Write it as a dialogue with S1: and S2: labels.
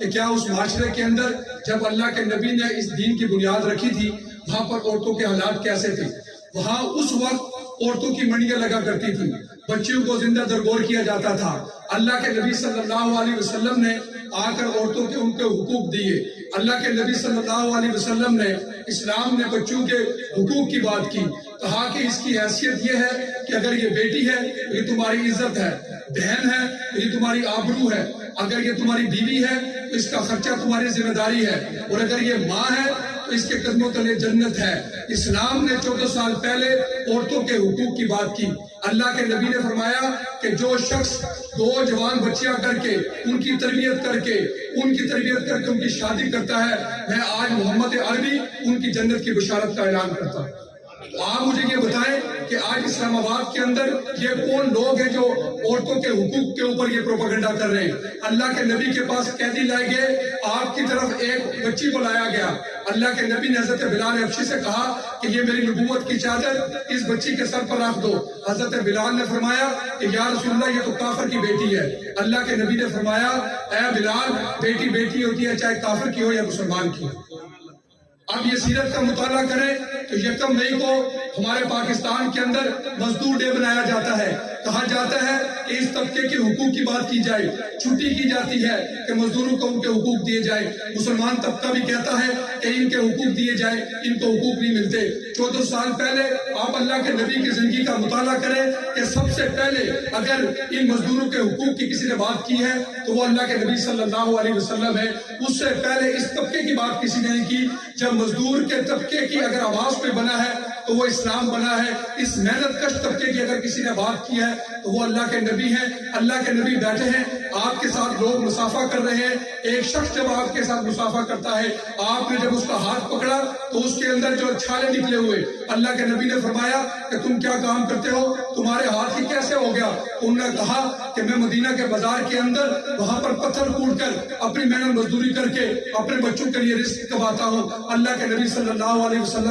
S1: کہ کیا اس معاشرے کے اندر جب اللہ کے نبی نے اس دین کی بنیاد رکھی تھی وہاں پر عورتوں کے حالات کیسے تھے؟ وہاں اس وقت عورتوں کی منڈیاں لگا کرتی تھی، بچیوں کو زندہ درگور کیا جاتا تھا۔ اللہ کے نبی صلی اللہ علیہ وسلم نے آ کر عورتوں کے ان کے حقوق دیے۔ اللہ کے نبی صلی اللہ علیہ وسلم نے اسلام نے بچوں کے حقوق کی بات کی، کہا کہ اس کی حیثیت یہ ہے کہ اگر یہ بیٹی ہے تو یہ تمہاری عزت ہے، بہن ہے تو یہ تمہاری آبرو ہے، اگر یہ تمہاری بیوی ہے تو اس کا خرچہ تمہاری ذمہ داری ہے، اور اگر یہ ماں ہے تو اس کے قدموں تلے جنت ہے۔ اسلام نے 14 سال پہلے عورتوں کے حقوق کی بات کی۔ اللہ کے نبی نے فرمایا کہ جو شخص 2 جوان بچیاں کر کے ان کی تربیت کر کے ان کی شادی کرتا ہے، میں آج محمد عربی ان کی جنت کی بشارت کا اعلان کرتا ہوں۔ آپ مجھے یہ بتائیں کہ آج اسلام آباد کے اندر یہ کون لوگ ہیں جو عورتوں کے حقوق کے اوپر یہ پروپیگنڈا کر رہے ہیں؟ اللہ کے نبی کے پاس قیدی لائے گئے، آپ کی طرف ایک بچی کو لایا گیا۔ اللہ کے نبی نے حضرت بلال حبشی سے کہا کہ یہ میری نبوت کی چادر اس بچی کے سر پر رکھ دو۔ حضرت بلال نے فرمایا کہ یا رسول اللہ یہ تو کافر کی بیٹی ہے۔ اللہ کے نبی نے فرمایا اے بلال، بیٹی بیٹی ہوتی ہے چاہے کافر کی ہو یا مسلمان کی ہو۔ اب یہ سیرت کا مطالعہ کریں تو 1 مئی کو ہمارے پاکستان کے اندر مزدور ڈے منایا جاتا ہے۔ کہا جاتا ہے کہ اس طبقے کے حقوق کی بات کی جائے، چھٹی کی جاتی ہے کہ مزدوروں کو ان کے حقوق دیے جائے۔ مسلمان طبقہ بھی کہتا ہے کہ ان کے حقوق دیے جائے، ان کو حقوق نہیں ملتے۔ 14 سال پہلے آپ اللہ کے نبی کی زندگی کا مطالعہ کریں کہ سب سے پہلے اگر ان مزدوروں کے حقوق کی کسی نے بات کی ہے تو وہ اللہ کے نبی صلی اللہ علیہ وسلم ہے۔ اس سے پہلے اس طبقے کی بات کسی نے نہیں کی۔ جب مزدور کے طبقے کی اگر آواز پہ بنا ہے تو وہ اسلام بنا ہے۔ اس محنت کش طبقے کی اگر کسی نے بات کی ہے تو وہ اللہ کے نبی ہیں۔ اللہ کے نبی بیٹھے ہیں، آپ کے ساتھ لوگ مسافہ کر رہے ہیں۔ ایک شخص جب آپ کے ساتھ مسافہ کرتا ہے، آپ نے جب اس کا ہاتھ پکڑا تو اس کے اندر جو چھالے نکلے ہوئے، اللہ کے نبی نے فرمایا کہ تم کیا کام کرتے ہو، تمہارے ہاتھ ہی کیسے ہو گیا؟ انہوں نے کہا کہ میں مدینہ کے بازار کے اندر وہاں پر پتھر کوڑ کر اپنی محنت مزدوری کر کے اپنے بچوں کے لیے رزق کماتا ہوں۔ اللہ کے نبی صلی اللہ علیہ وسلم